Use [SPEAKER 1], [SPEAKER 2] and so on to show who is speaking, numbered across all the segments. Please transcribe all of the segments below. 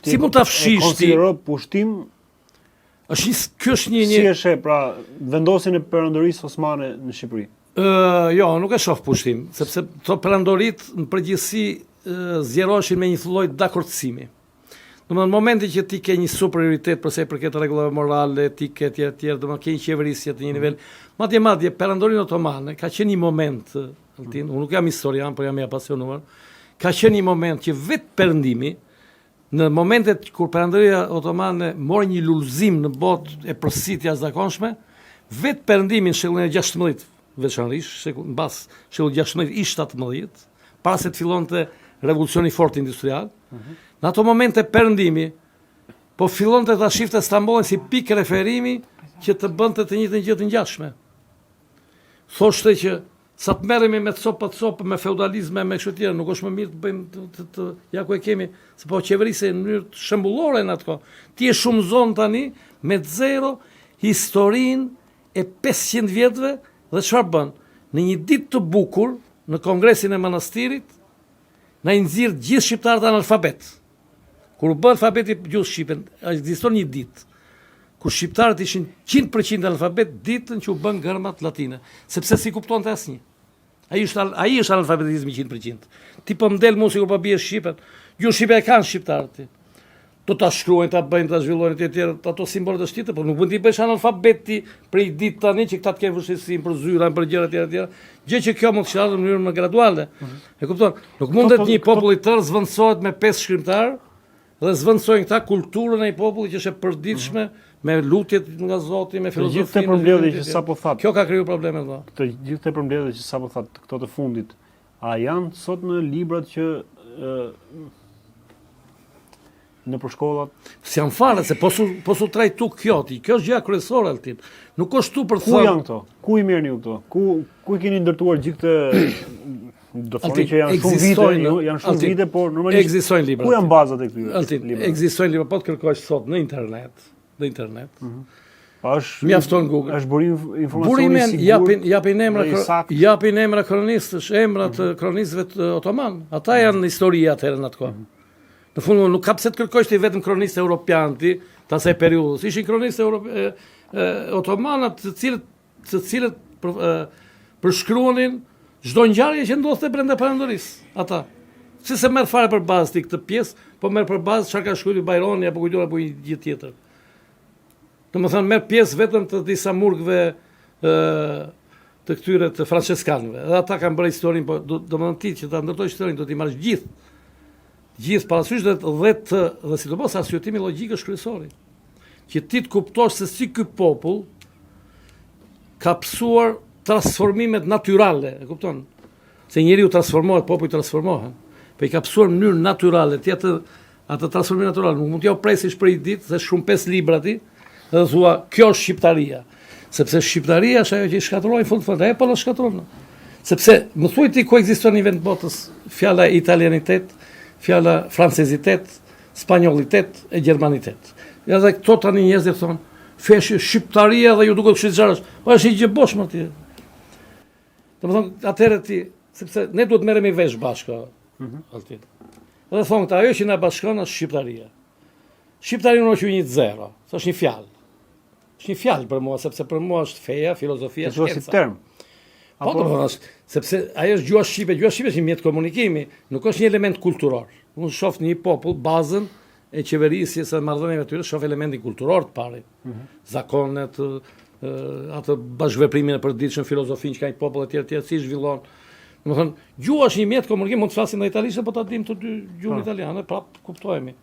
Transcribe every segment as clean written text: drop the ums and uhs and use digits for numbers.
[SPEAKER 1] Si mund ta fshish ti?
[SPEAKER 2] Konsidero pushtim.
[SPEAKER 1] Ky është një
[SPEAKER 2] Si e sheh pra vendosin e perandorisë osmane në Shqipëri?
[SPEAKER 1] Jo, nuk e shoh pushtim, sepse to perandorit në përgjithësi zgjeroheshin me një lloj dakordësimi. Në momentin që ti ke një superioritet për sa i përket rregullave morale, etike etj, domethënë ke një qeverisje të një nivel, madje perandorinë otomane ka qenë një moment, Altin, unë nuk jam historian, por jam i apasionuar, ka qenë një moment që vetë perëndimi në momentet kur perandoria otomane mori një lullëzim në botë e përsëritur jashtëzakonshme, vetë perëndimi në shekullin e 16 veçanërisht, mbas shekullit 16 i 17, para se të fillonte revolucioni fort industrial, në ato momente perëndimi po fillonte ta shifte Stambollin si pikë referimi që të bënte të njëjtën gjë të ngjashme. Thoshte që sa të merremi me copë, me feudalizme, me kështu tjerë, nuk është më mirë të bëjmë ja ku e kemi, se po qeverisje në mënyrë shembullore në atë kohë. Ti e shumëzon tani me zero historinë e 500 vjetëve dhe çfarë bën? Në një ditë të bukur, në kongresin e manastirit, na i nxirr gjithë shqiptarët analfabet. Kur u bë alfabeti gjuhës shqipe, ekziston një ditë kur shqiptarët ishin 100% analfabet, ditën që u bën gërmat latine, sepse si kuptonte asnjë. Ai është analfabetizmi 100%. Ti po mdel mua sikur po bie shqipen. Gjuhën shqipe e kanë shqiptarët. Do ta shkruajnë, ta bëjnë, ta zhvillojnë të tjerë, ato simbolet e shtetit, por nuk mund të bësh analfabet ti për një ditë tani që këta të kenë vështirësinë për zyrën, për gjëra të tjera. Gjë që kjo mund të shkëlqejë në mënyrë më graduale. E kupton? Nuk mundet një popull i tërë zvendësohet me 5 shkrimtar dhe zvendësojnë këta kulturën e një populli që është e përditshme me lutjet nga Zoti, me filozofinë.
[SPEAKER 2] Gjithë këto probleme që sapo thatë.
[SPEAKER 1] Kjo ka krijuar probleme valla.
[SPEAKER 2] Gjithë këto probleme që sapo thatë, këto të fundit, a janë sot në librat që në përshkollat?
[SPEAKER 1] Si janë fare, se po su trajtu kjo ti. Kjo është gjëja kryesore Altin. Nuk është tu për të thënë.
[SPEAKER 2] Ku janë këto? Ku i merrni ju këto? Ku i keni ndërtuar gjithë këtë do të thonë që janë shumë vite, por normalisht
[SPEAKER 1] ekzistojnë libra.
[SPEAKER 2] Ku janë bazat e këtyre?
[SPEAKER 1] Altin, ekzistojnë libra, po të kërkosh sot në internet.
[SPEAKER 2] Mjafton Google. Është burim informacioni sigur.
[SPEAKER 1] Japin emra kronistësh, emra të kronistëve të otoman. Ata janë historia atëherë në atë kohë. Në fund nuk ka pse të kërkosh ti vetëm kronistë europian ti, të asaj periudhës. Ishin kronistë otomanët të cilët përshkruanin çdo ngjarje që ndodhte brenda perandorisë. Ata. Si se merr fare për bazë ti këtë pjesë, po merr për bazë çka ka shkruar Bajroni apo kujtore apo një gjë tjetër. Domethënë merr pjesë vetëm të disa murgëve të këtyre të franceskanëve. Dhe ata kanë bërë historinë, po domethënë ti që ta ndërtosh historinë do t'i marrësh gjithë parasysh dhe sidomos arsyetimi logjik është kryesor. Që ti të kuptosh se si ky popull ka pësuar transformimet natyrale, e kupton? Se njeriu transformohet, populli transformohet. Po i ka pësuar në mënyrë natyrale, ti atë transformim natyral, nuk mund t'ja presish për një ditë, se shumë 5 libra ti, dhe thua, kjo është shqiptaria. Sepse shqiptaria është ajo që i shkatërroi në fund, ajo po na shkatërron. Sepse më thuaj ti ku ekziston në vend botës fjala italianitet, fjala francezitet, spanjollitet e gjermanitet. Ja dhe këto tani njerëzit thonë, feshi shqiptaria dhe ju duket kështu çfarë. Po është një gjë bosh më ti. Domethënë atëherë ti, sepse ne duhet merremi vesh bashkë. Altin. Dhe thonë këta, ajo që na bashkon është shqiptaria. Shqiptaria nuk është një zero, është një fjalë. Është një fjalë për mua, sepse për mua është feja, filozofia,
[SPEAKER 2] shkenca. Është term.
[SPEAKER 1] Po do të thosh, sepse ajo është gjuha shqipe është një mjet komunikimi, nuk është një element kulturor. Unë shoh në një popull bazën e qeverisjes së marrëdhënieve aty, shoh elementin kulturor të parë. Zakonet, atë bashkëveprimin e përditshëm, filozofinë që ka një popull etj, si zhvillon. Domethënë, gjuha është një mjet komunikimi, mund të flasim në italisht, po ta dim të dy gjuhën italiane, prap kuptohemi.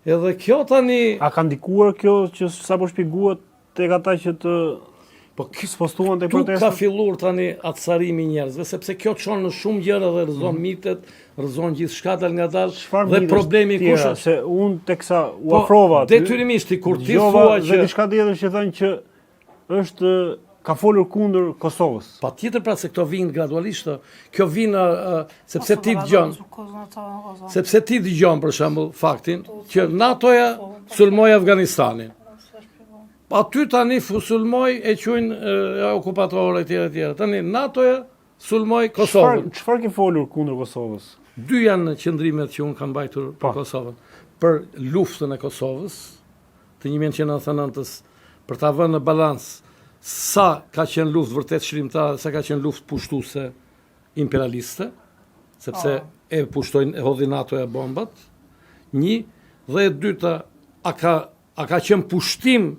[SPEAKER 1] Edhe kjo tani
[SPEAKER 2] a ka ndikuar kjo që sapo shpjeguat tek ata që të spostuan te protestat?
[SPEAKER 1] Ka filluar tani atësarimi i njerëzve, sepse kjo çon në shumë gjëra dhe rrezon mitet, rrezon gjithçka dal ngadalë dhe problemi kush është
[SPEAKER 2] se unë teksa u afrova aty.
[SPEAKER 1] Detyrimisht kur ti thua që
[SPEAKER 2] diçka tjetër që thënë që është ka folur kundër Kosovës.
[SPEAKER 1] Patjetër pra se këto vinë gradualisht, kjo vinë sepse ti dëgjon. Sepse ti dëgjon për shembull faktin që NATO-ja sulmoi Afganistanin. Aty tani sulmoi e quajnë okupatorë etj. Tani NATO-ja sulmoi Kosovën.
[SPEAKER 2] Çfarë ke folur kundër Kosovës?
[SPEAKER 1] Dy janë qëndrimet që unë kam bajtur për Kosovën. Për luftën e Kosovës, të 1999-ës, për ta vënë në balans sa ka qenë luftë vërtet shkrimtare, sa ka qenë luftë pushtuese imperialiste, sepse e pushtojnë, e hodhi NATO e bombat. Një, dhe e dyta, a ka qenë pushtim